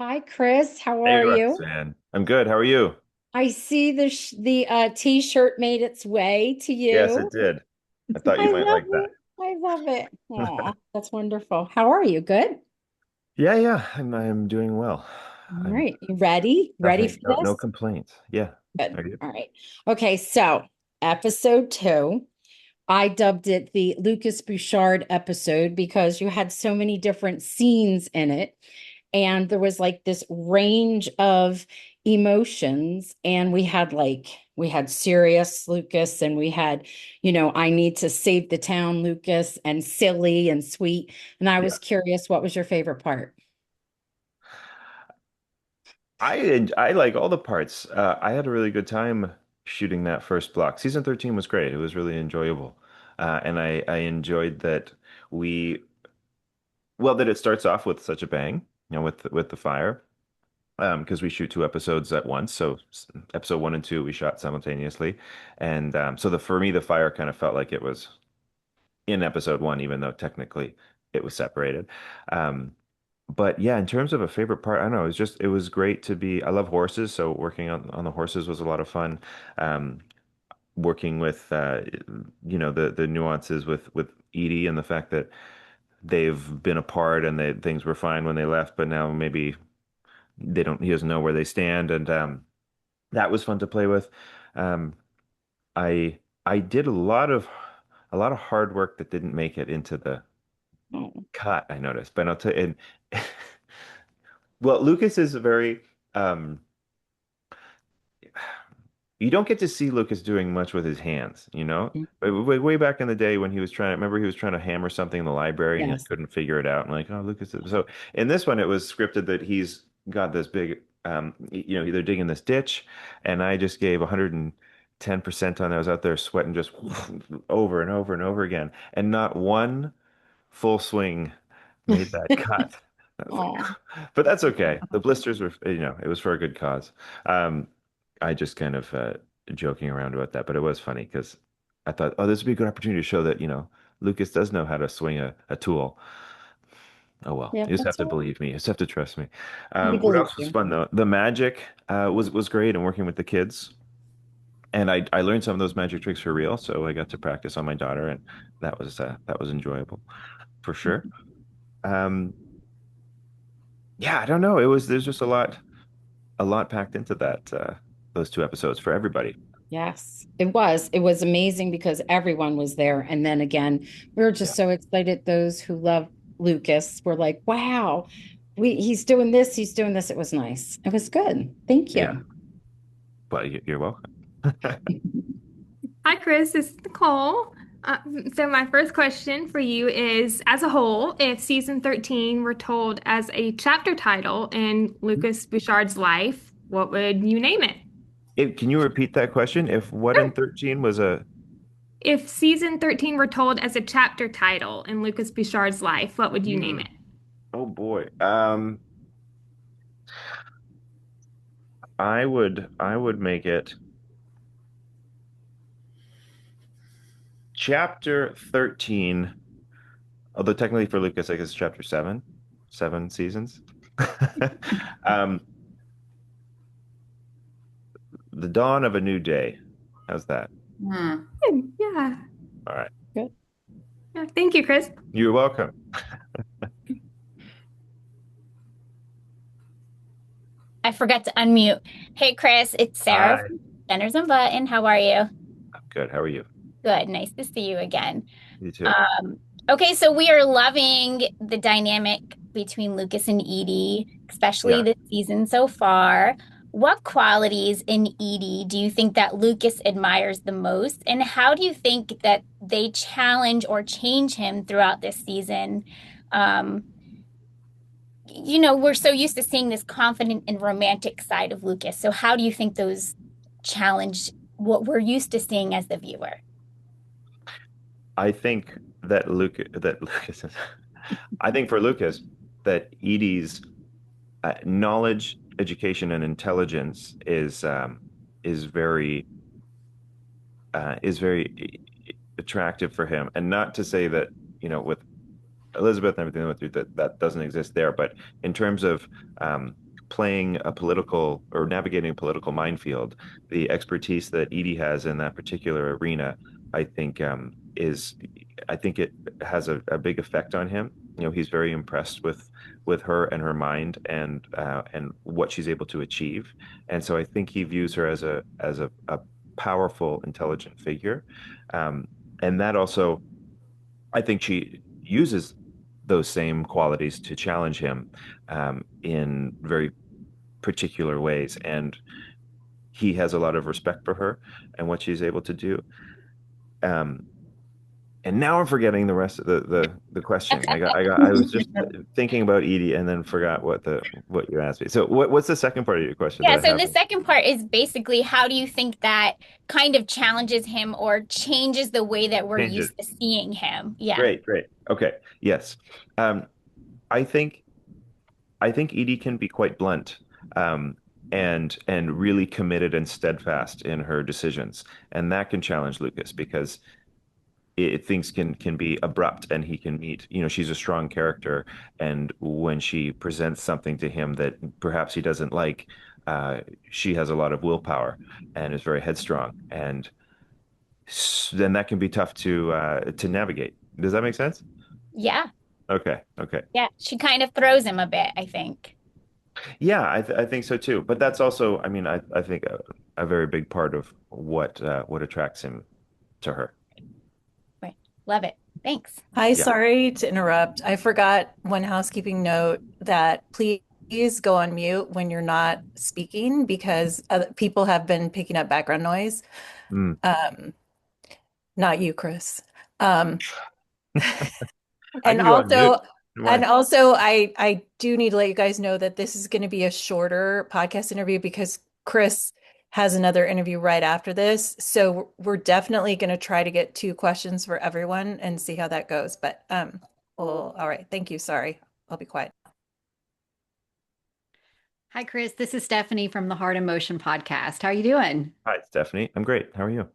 Hi, Chris. How Hey, are you? Roxanne. I'm good. How are you? I see the t-shirt made its way to Yes, it you. did. I thought you I might love like it. I love it. Oh, that's wonderful. How are you? Good? Yeah. I'm doing well. All I'm right. You ready? Ready nothing. for No this? complaints. Yeah. Good. Are you? All right. Okay, so episode two, I dubbed it the Lucas Bouchard episode because you had so many different scenes in it. And there was like this range of emotions. And we had serious Lucas and we had, I need to save the town Lucas and silly and sweet. And I Yeah. was curious, what was your favorite part? I like all the parts. I had a really good time shooting that first block. Season 13 was great. It was really enjoyable. And I enjoyed that we that it starts off with such a bang, with the fire. Because we shoot two episodes at once. So episode one and two we shot simultaneously, and so the for me the fire kind of felt like it was in episode one, even though technically it was separated. Um, but yeah, in terms of a favorite part, I don't know. It was great to be. I love horses, so working on the horses was a lot of fun. Um, Working with the nuances with Edie and the fact that they've been apart and things were fine when they left, but now maybe he doesn't know where they stand, and that was fun to play with. Um, I did a lot of hard work that didn't make it into the Oh, cut, I noticed. But I'll tell you, and, well, Lucas is a very um, you don't get to see Lucas doing much with his hands, you know? But way back in the day when remember he was trying to hammer something in the library and he yes. couldn't figure it out. And like, oh, Lucas. So in this one, it was scripted that he's got this big, they're digging this ditch. And I just gave 110% on it. I was out there sweating just over and over and over again. And not one full swing made that cut. I was like, Oh, but that's okay. The blisters were, it was for a good cause. I just kind of joking around about that, but it was funny because I thought, oh, this would be a good opportunity to show that, Lucas does know how to swing a tool. Oh well, yeah, you just have that's to all right. believe me. You just have to trust me. We What believe else was you. fun though? The magic was great and working with the kids. And I learned some of those magic tricks for real, so I got to practice on my daughter, and that was enjoyable for sure. Um, yeah, I don't know. There's just a lot packed into that those two episodes for everybody. Yes, it was. It was amazing because everyone was there. And then again, we were Yeah. just so excited. Those who love Lucas were like, wow, he's doing this, he's doing this. It was nice. It was good. Thank Yeah. you. Well, you're welcome. Hi, Chris. This is Nicole. Uh, so, my first question for you is, as a whole, if season 13 were told as a chapter title in Lucas Bouchard's life, what would you name it? Can you repeat that question? If what in Sure. 13 was a If season 13 were told as a chapter title in Lucas Bouchard's life, what would you name hmm, it? oh boy. I would make it chapter 13, although technically for Lucas, I guess it's chapter 7, 7 seasons. Um, the dawn of a new day. How's that? Hmm. Good. Yeah. All right. Good. Yeah. Thank you, Chris. You're welcome. I forgot to unmute. Hey, Chris, it's Sarah Hi. from Centers and Button. How are you? I'm good. How are you? Good. Nice to see you again. You too. Um, okay, so we are loving the dynamic between Lucas and Edie, especially Yeah. this season so far. What qualities in Edie do you think that Lucas admires the most? And how do you think that they challenge or change him throughout this season? Um, we're so used to seeing this confident and romantic side of Lucas. So how do you think those challenge what we're used to seeing as the viewer? I think that Lucas I think for Lucas that Edie's knowledge, education, and intelligence is very attractive for him. And not to say that, with Elizabeth and everything they went through, that doesn't exist there, but in terms of playing a political or navigating a political minefield. The expertise that Edie has in that particular arena, I think, I think it has a big effect on him. He's very impressed with her and her mind and what she's able to achieve. And so I think he views her as a powerful, intelligent figure. Um, and that also, I think she uses those same qualities to challenge him in very particular ways. And he has a lot of respect for her and what she's able to do. Um, and now I'm forgetting the rest of the question. I was just thinking about Edie and then forgot what you asked me. So what's the second part of your question that Yeah, I so the haven't second part is basically how do you think that kind of challenges him or changes the way that we're changed? used to seeing him? Yeah. Great, great. Okay. Yes. Um, I think I think Edie can be quite blunt, and really committed and steadfast in her decisions. And that can challenge Lucas because things can be abrupt and he can meet, she's a strong character. And when she presents something to him that perhaps he doesn't like, uh, she has a lot of willpower and is very headstrong. And then that can be tough to navigate. Does that make sense? Yeah. Okay. Okay. Yeah. She kind of throws him a bit, I think. Yeah, I think so too. But that's also, I mean, I think a very big part of what attracts him to her. Right. Love it. Thanks. Hi, Yeah. sorry to interrupt. I forgot one housekeeping note that please go on mute when you're not speaking because other people have been picking up background noise. Mm. Um, Not you, Chris. Um, I and can go on mute. also, Why? I do need to let you guys know that this is going to be a shorter podcast interview because Chris has another interview right after this. So we're definitely going to try to get two questions for everyone and see how that goes. But well, all right. Thank you. Sorry. I'll be quiet. Hi, Chris. This is Stephanie from the Heart and Motion podcast. How are you doing? Hi, Stephanie. I'm great. How are you?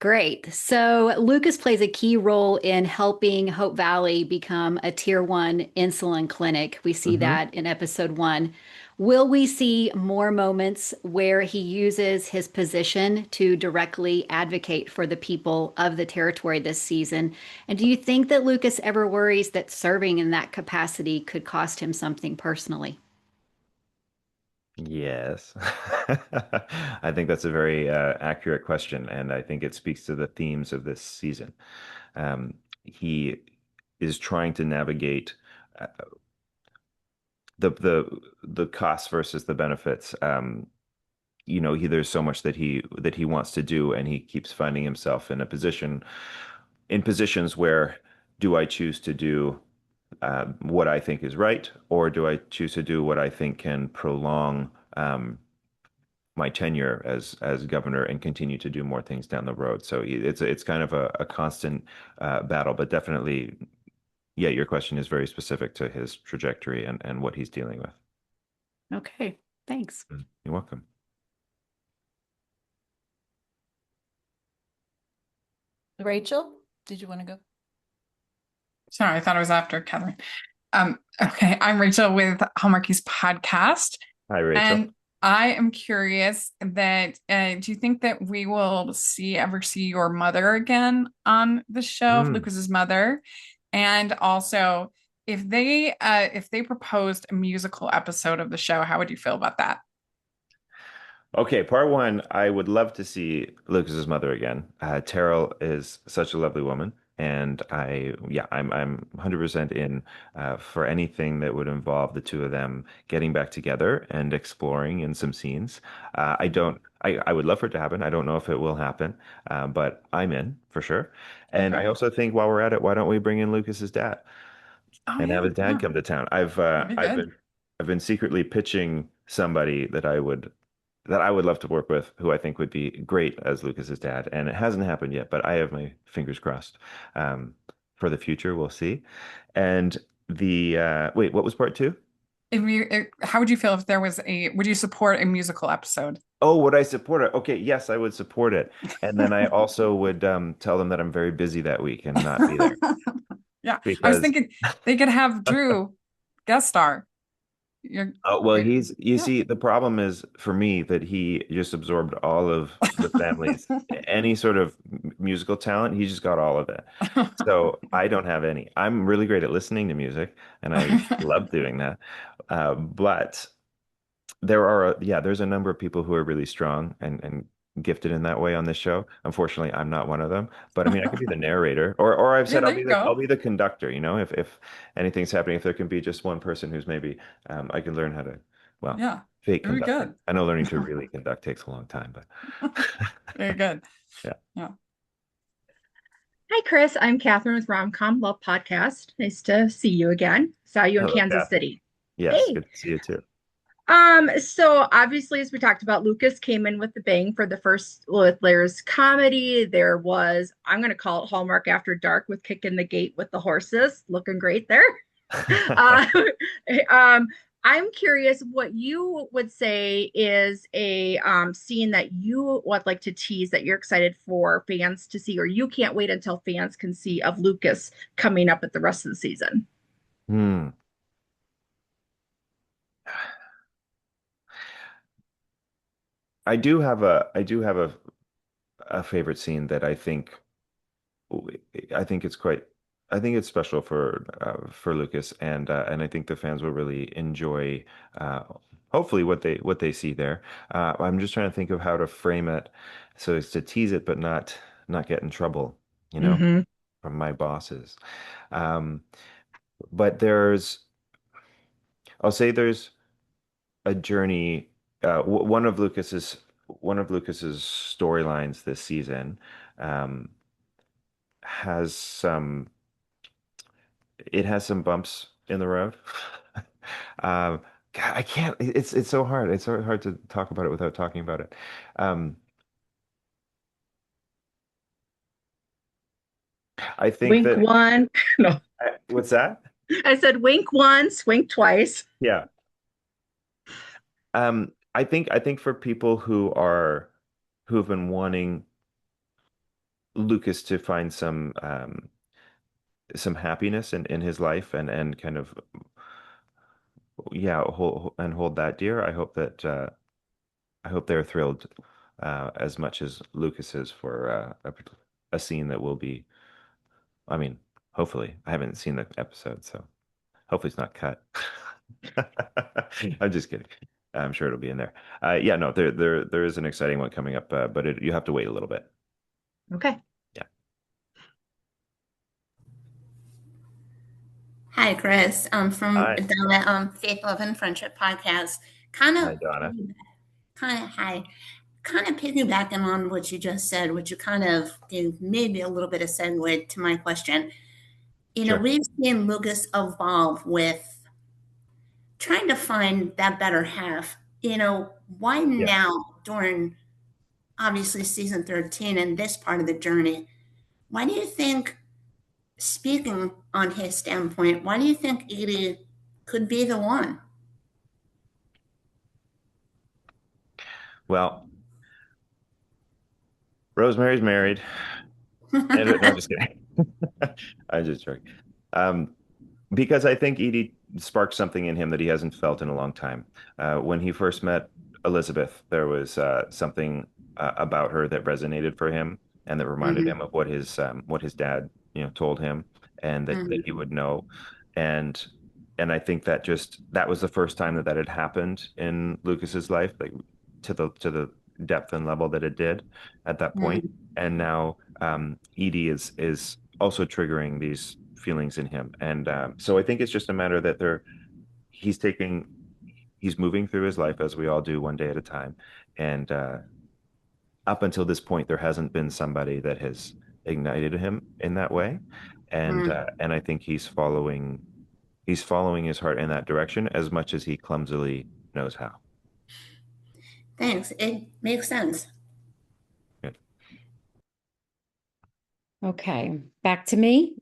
Great. So Lucas plays a key role in helping Hope Valley become a tier 1 insulin clinic. We see Hmm. that in episode 1. Will we see more moments where he uses his position to directly advocate for the people of the territory this season? And do you think that Lucas ever worries that serving in that capacity could cost him something personally? Yes. I think that's a very accurate question, and I think it speaks to the themes of this season. He is trying to navigate uh, the costs versus the benefits. There's so much that he wants to do, and he keeps finding himself in positions where do I choose to do what I think is right, or do I choose to do what I think can prolong my tenure as governor and continue to do more things down the road? So it's kind of a constant battle, but definitely, yeah, your question is very specific to his trajectory and what he's dealing with. Okay, thanks. You're welcome. Rachel, did you want to go? Sorry, I thought it was after Catherine. Okay, I'm Rachel with Hallmarkies podcast, Hi, Rachel. and I am curious that do you think that we will ever see your mother again on the show, Mm. Lucas's mother? And also, if they proposed a musical episode of the show, how would you feel about that? Okay, part one, I would love to see Lucas's mother again. Terrell is such a lovely woman, and I'm 100% in for anything that would involve the two of them getting back together and exploring in some scenes. I would love for it to happen. I don't know if it will happen, but I'm in for sure. And I Okay. also think while we're at it, why don't we bring in Lucas's dad Oh and have yeah, his dad yeah, come to town? that'd be good. I've been secretly pitching somebody that I would love to work with, who I think would be great as Lucas's dad. And it hasn't happened yet, but I have my fingers crossed for the future. We'll see. And wait, what was part two? How would you feel if would you support a musical episode? Oh, would I support it? Okay, yes, I would support it. And then I also would tell them that I'm very busy that week and not be there Yeah, I was because thinking they could have Drew guest star. You're, Well, you yeah. see, the problem is for me that he just absorbed all of the family's, any sort of musical talent. He just got all of it. So I don't have any. I'm really great at listening to music, and I love doing that. But there's a number of people who are really strong and gifted in that way on this show. Unfortunately, I'm not one of them. But I mean, I could be the narrator, or I've Yeah, said there you I'll go. be the conductor. If anything's happening, if there can be just one person who's maybe I can learn how to, well, Yeah, fake very conducting. good. I know learning to really conduct takes a long time, but Very good. yeah. Yeah. Hi, Chris. I'm Catherine with Rom-Com Love Podcast. Nice to see you again. Saw you in Hello, Kansas Catherine. City. Yes, Hey. good to see you too. So obviously, as we talked about, Lucas came in with the bang for the first with Lair's comedy. There was, I'm going to call it Hallmark After Dark with Kicking the Gate with the horses. Looking great there. Uh, um, I'm curious what you would say is a scene that you would like to tease that you're excited for fans to see, or you can't wait until fans can see of Lucas coming up at the rest of the season. Hmm. I do have a favorite scene that I think it's quite I think it's special for Lucas and I think the fans will really enjoy uh, hopefully what they see there. I'm just trying to think of how to frame it so as to tease it but not get in trouble, you know, Mm-hmm. from my bosses. Um, but I'll say there's a journey. One of Lucas's storylines this season um, has some it has some bumps in the road. God, I can't. It's so hard. It's so hard to talk about it without talking about it. Um, I think Wink that one. No, what's that? I said wink once, wink twice. Yeah. I think for people who've been wanting Lucas to find some happiness in his life and kind of yeah hold that dear. I hope they're thrilled as much as Lucas is for a scene that will be. I mean, hopefully, I haven't seen the episode, so hopefully it's not cut. I'm just kidding. I'm sure it'll be in there. Yeah, no, there is an exciting one coming up, but you have to wait a little bit. Okay. Yeah. Hi, Chris. I'm from Hi, Donna, Faith, Love, and Friendship podcast. Kind of, hi, Donna. hi, kind of piggybacking on what you just said, which you kind of gave maybe a little bit of segue to my question. Sure. We've seen Lucas evolve with trying to find that better half. Why Yeah. now during obviously season 13 and this part of the journey? Why do you think, speaking on his standpoint, why do you think Edie could be the one? Well, Rosemary's married, and no, I'm just kidding. I'm just joking. Um, because I think Edie sparked something in him that he hasn't felt in a long time. When he first met Elizabeth, there was something about her that resonated for him and that reminded him Mhm, of what his dad, told him and that he mhm, would know. And and I think that was the first time that had happened in Lucas's life, like to the depth and level that it did at that point. mhm, And now Edie is also triggering these feelings in him. And so I think it's just a matter that he's taking, he's moving through his life as we all do one day at a time. And up until this point, there hasn't been somebody that has ignited him in that way. mhm. And I think he's following his heart in that direction as much as he clumsily knows how. Thanks. It makes sense. Good. Okay, back to me.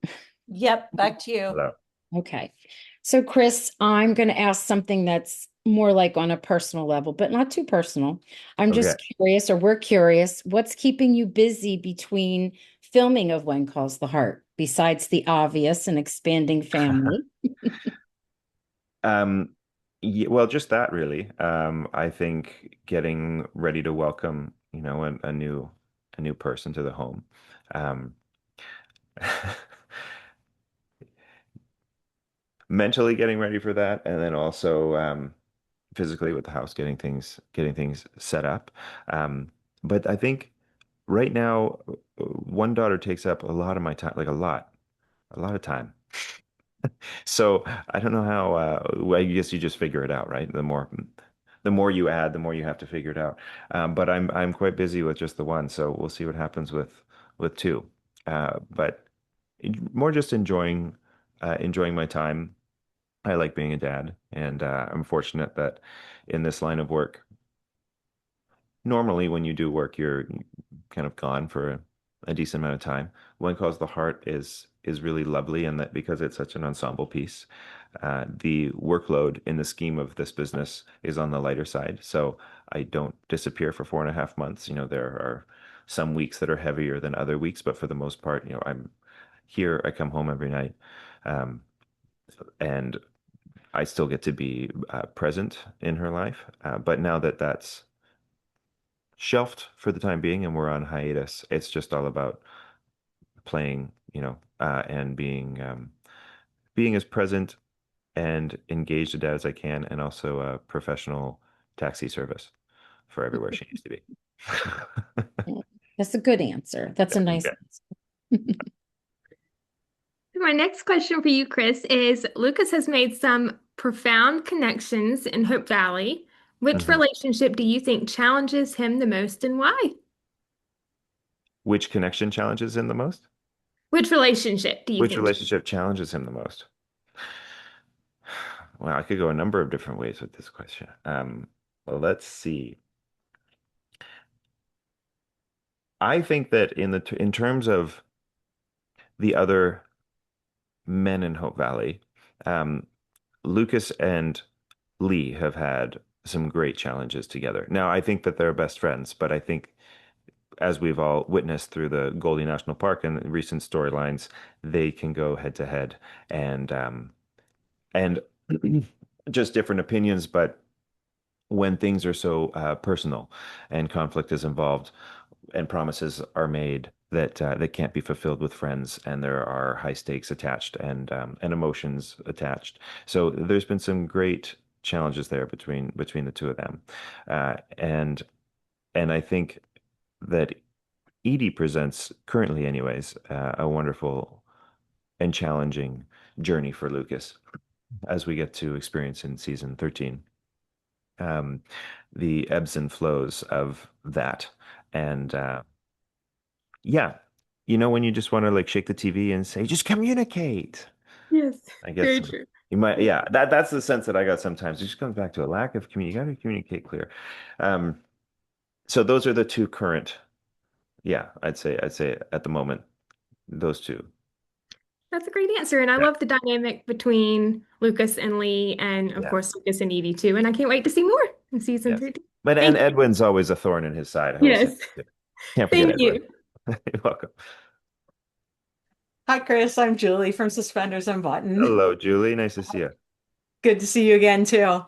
Yep, back to you. Hello. Okay. So, Chris, I'm going to ask something that's more like on a personal level, but not too personal. I'm Okay. just curious, or we're curious, what's keeping you busy between filming of When Calls the Heart, besides the obvious and expanding family? Um, Yeah, well, just that really. I think getting ready to welcome, a new person to the home. Um, mentally getting ready for that, and then also physically with the house, getting things set up. But I think right now, one daughter takes up a lot of my time, like a lot of time. So I don't know how. Well, I guess you just figure it out, right? The more you add, the more you have to figure it out. But I'm quite busy with just the one, so we'll see what happens with two. But more just enjoying my time. I like being a dad, and I'm fortunate that in this line of work, normally when you do work, you're kind of gone for a decent amount of time. One Calls the Heart is really lovely, and that because it's such an ensemble piece, the workload in the scheme of this business is on the lighter side. So I don't disappear for 4.5 months. There are some weeks that are heavier than other weeks, but for the most part, I'm here. I come home every night. Um, and I still get to be present in her life. But now that that's shelved for the time being and we're on hiatus, it's just all about playing, and being as present and engaged a dad as I can, and also a professional taxi service for everywhere she needs to be. That's a good answer. That's a nice Okay. answer. My next question for you, Chris, is Lucas has made some profound connections in Hope Valley. Which Mhm. relationship do you think challenges him the most and why? Which connection challenges him the most? Which relationship do you Which think? relationship challenges him the most? Well, I could go a number of different ways with this question. Well, let's see. I think that in terms of the other men in Hope Valley, um, Lucas and Lee have had some great challenges together. Now, I think that they're best friends, but I think as we've all witnessed through the Goldie National Park and recent storylines, they can go head to head and just different opinions, but when things are so personal and conflict is involved and promises are made that can't be fulfilled with friends, and there are high stakes attached and emotions attached. So there's been some great challenges there between the two of them, and I think that Edie presents currently, anyways, a wonderful and challenging journey for Lucas as we get to experience in season 13. Um, the ebbs and flows of that. And yeah, when you just want to like shake the TV and say, just communicate. Yes, I very guess true. you might, yeah, that's the sense that I got sometimes. It just comes back to a lack of community. You got to communicate clear. Um, so those are the two current, yeah, I'd say at the moment, those two. That's a great answer. And I Yeah. love the dynamic between Lucas and Lee, and of Yeah. course, Lucas and Edie too. And I can't wait to see more in season Yes. 13. But and Thank you. Edwin's always a thorn in his side. I will say Yes. that too. Can't forget Thank Edwin. you. You're welcome. Hi, Chris. I'm Julie from Suspenders and Button. Hello, Julie. Nice to see you. Good to see you again, too.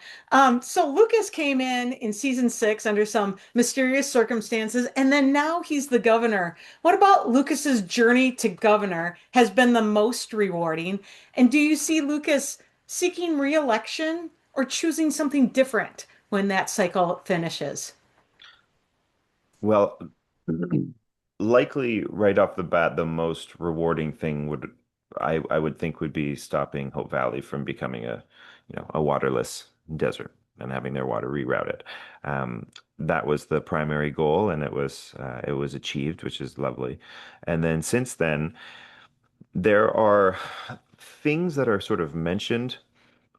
So Lucas came in season 6 under some mysterious circumstances, and then now he's the governor. What about Lucas's journey to governor has been the most rewarding? And do you see Lucas seeking re-election or choosing something different when that cycle finishes? Well, likely right off the bat, the most rewarding thing I would think would be stopping Hope Valley from becoming a waterless desert and having their water rerouted. Um, that was the primary goal, and it was achieved, which is lovely. And then since then, there are things that are sort of mentioned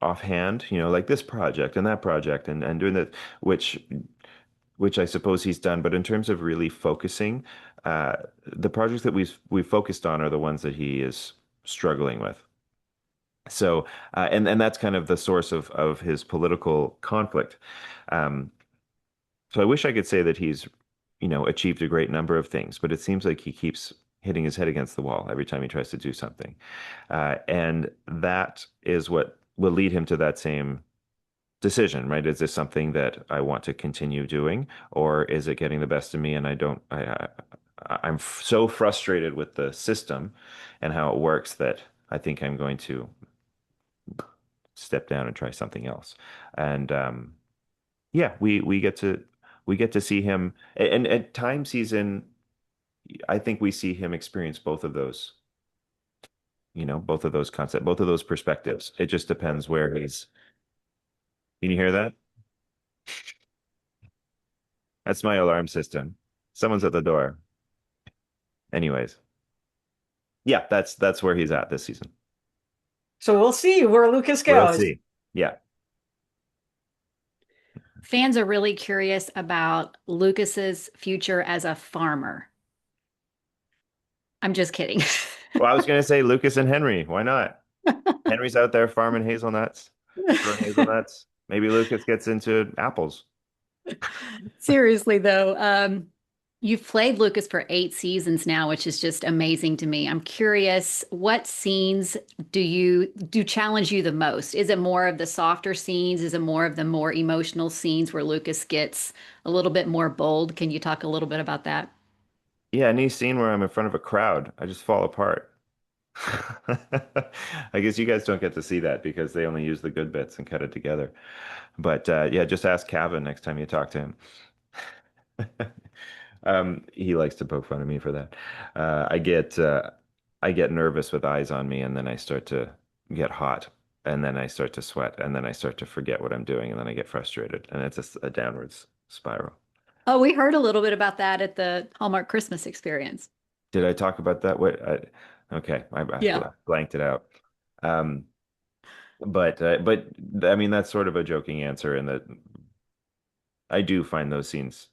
offhand, like this project and that project and doing that, which I suppose he's done. But in terms of really focusing, uh, the projects that we've focused on are the ones that he is struggling with. So, and that's kind of the source of his political conflict. Um, so I wish I could say that he's, achieved a great number of things, but it seems like he keeps hitting his head against the wall every time he tries to do something. And that is what will lead him to that same decision, right? Is this something that I want to continue doing, or is it getting the best of me? And I don't, I'm so frustrated with the system and how it works that I think I'm going to step down and try something else. And yeah, we get to see him, and at times he's in. I think we see him experience both of those, both of those concepts, both of those perspectives. It just depends where he's. Can you hear that? That's my alarm system. Someone's at the door. Anyways, yeah, that's where he's at this season. So we'll see where Lucas We'll goes. see. Yeah. Fans are really curious about Lucas's future as a farmer. I'm just kidding. Well, I was gonna say Lucas and Henry. Why not? Henry's out there farming hazelnuts, growing hazelnuts. Maybe Lucas gets into apples. Seriously, though, you've played Lucas for 8 seasons now, which is just amazing to me. I'm curious, what scenes do challenge you the most? Is it more of the softer scenes? Is it more of the more emotional scenes where Lucas gets a little bit more bold? Can you talk a little bit about that? Yeah, any scene where I'm in front of a crowd, I just fall apart. I guess you guys don't get to see that because they only use the good bits and cut it together. But yeah, just ask Cavan next time you talk to him. He likes to poke fun of me for that. I get nervous with eyes on me, and then I start to get hot, and then I start to sweat, and then I start to forget what I'm doing, and then I get frustrated, and it's just a downwards spiral. Oh, we heard a little bit about that at the Hallmark Christmas experience. Did I talk about that? Okay, Yeah. blanked it out. Um, but I mean that's sort of a joking answer in that I do find those scenes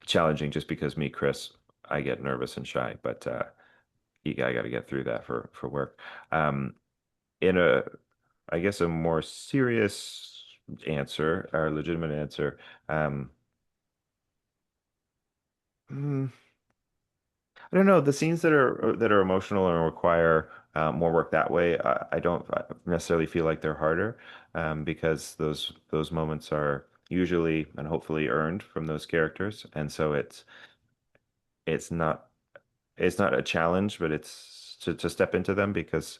challenging just because me, Chris, I get nervous and shy, but I got to get through that for work. In a, I guess a more serious answer or legitimate answer, hmm, I don't know. The scenes that are emotional and require more work that way, I don't necessarily feel like they're harder because those moments are usually and hopefully earned from those characters, and so it's not it's not a challenge, but it's to step into them because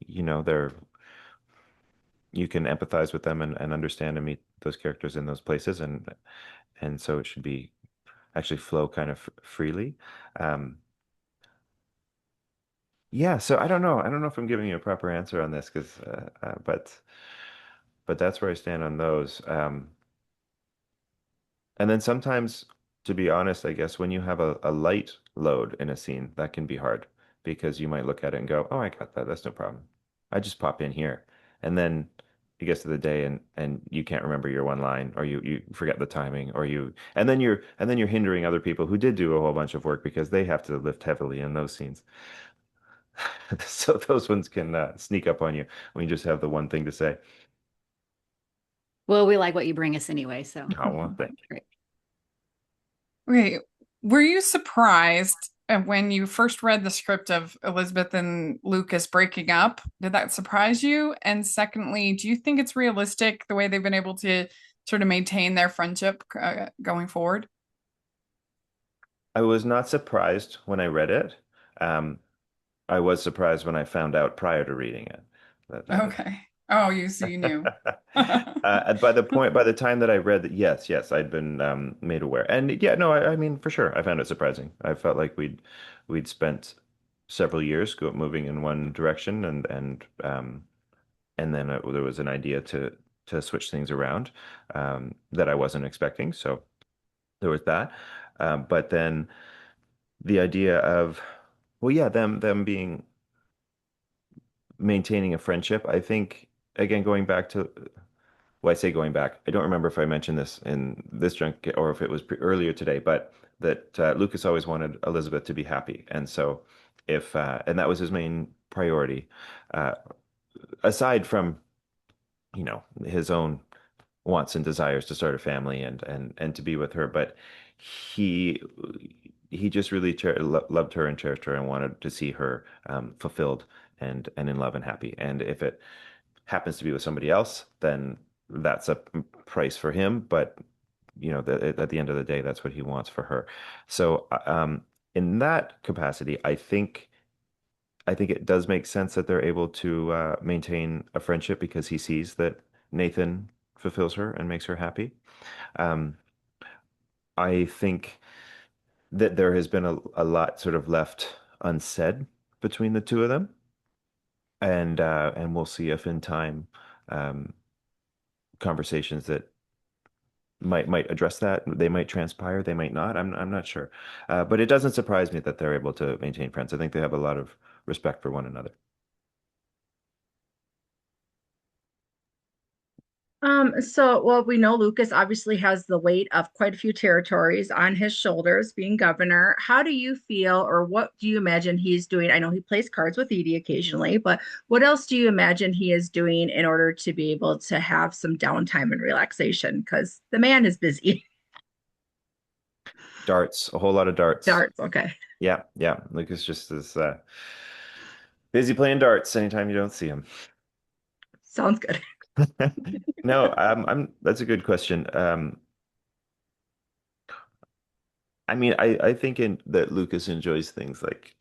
they're you can empathize with them and understand and meet those characters in those places, and so it should be actually flow kind of freely. Um, Yeah, so I don't know. I don't know if I'm giving you a proper answer on this because, but that's where I stand on those. And then sometimes, to be honest, I guess when you have a light load in a scene, that can be hard because you might look at it and go, "Oh, I got that. That's no problem. I just pop in here," and then it gets to the day and you can't remember your one line, or you forget the timing, or and then you're hindering other people who did do a whole bunch of work because they have to lift heavily in those scenes. So those ones can sneak up on you when you just have the one thing to say. Well, we like what you bring us anyway, so Oh, well, thank you. great. Okay, were you surprised when you first read the script of Elizabeth and Lucas breaking up? Did that surprise you? And secondly, do you think it's realistic the way they've been able to sort of maintain their friendship going forward? I was not surprised when I read it. Um, I was surprised when I found out prior to reading it. Okay. Oh, so you knew. By the time that I read that, yes, I'd been made aware. And yeah, no, I mean, for sure, I found it surprising. I felt like we'd spent several years moving in one direction, and then there was an idea to switch things around that I wasn't expecting. So there was that. But then the idea of, well, yeah, them being maintaining a friendship. I think again going back to, well, I say going back. I don't remember if I mentioned this in this junket or if it was earlier today, but that Lucas always wanted Elizabeth to be happy, and so if and that was his main priority, uh, aside from his own wants and desires to start a family and to be with her, but he he just really loved her and cherished her and wanted to see her fulfilled and in love and happy. And if it happens to be with somebody else, then that's a price for him, but at the end of the day, that's what he wants for her. So, in that capacity, I think it does make sense that they're able to maintain a friendship because he sees that Nathan fulfills her and makes her happy. Um, I think that there has been a lot sort of left unsaid between the two of them, and we'll see if in time um, conversations that might address that. They might transpire, they might not. I'm not sure, but it doesn't surprise me that they're able to maintain friends. I think they have a lot of respect for one another. Well, we know Lucas obviously has the weight of quite a few territories on his shoulders being governor. How do you feel, or what do you imagine he's doing? I know he plays cards with Edie occasionally, but what else do you imagine he is doing in order to be able to have some downtime and relaxation? Because the man is busy. Darts, a whole lot of darts. Darts, okay. Yeah, yeah. Lucas just is busy playing darts anytime you don't see him. Sounds good. No, that's a good question. I mean, I think that Lucas enjoys things like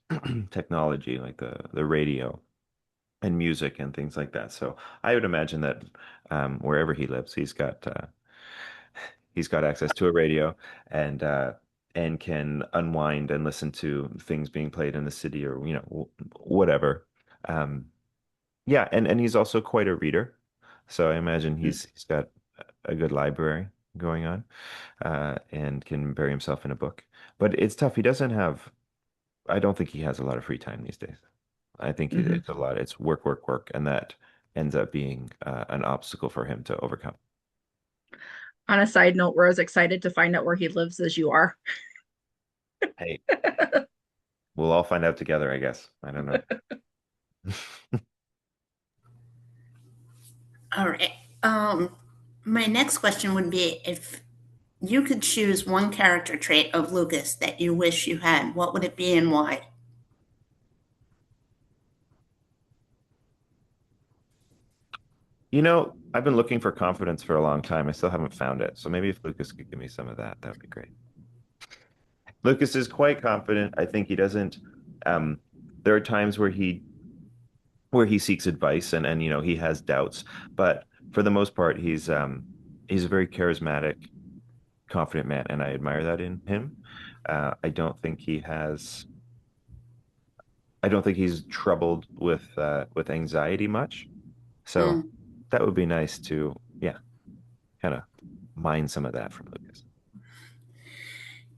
technology, like the radio and music and things like that. So I would imagine that wherever he lives, he's got access to a radio and can unwind and listen to things being played in the city or whatever. Um, yeah, and he's also quite a reader, so I imagine he's got a good library going on and can bury himself in a book. But it's tough. He doesn't have. I don't think he has a lot of free time these days. I think Mhm. it's a lot. It's work, work, work, and that ends up being an obstacle for him to overcome. On a side note, we're as excited to find out where he lives as you are. Hey, we'll all find out together, I guess. I don't know. All right. My next question would be if you could choose one character trait of Lucas that you wish you had, what would it be and why? I've been looking for confidence for a long time. I still haven't found it. So maybe if Lucas could give me some of that, that would be great. Lucas is quite confident. I think he doesn't. Um, there are times where he seeks advice and he has doubts, but for the most part, he's a very charismatic, confident man, and I admire that in him. I don't think he has. I don't think he's troubled with anxiety much. So Mm, that would be nice to, yeah, kind of mine some of that from Lucas.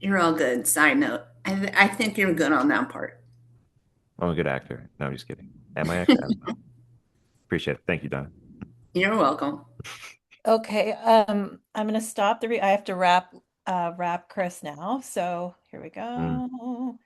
you're all good. Side note. I think you're good on that part. I'm a good actor. No, I'm just kidding. Am I actually? I don't know. Appreciate it. Thank you, Donna. You're welcome. Okay, I'm gonna stop I have to wrap Chris now. So here we Mm. go.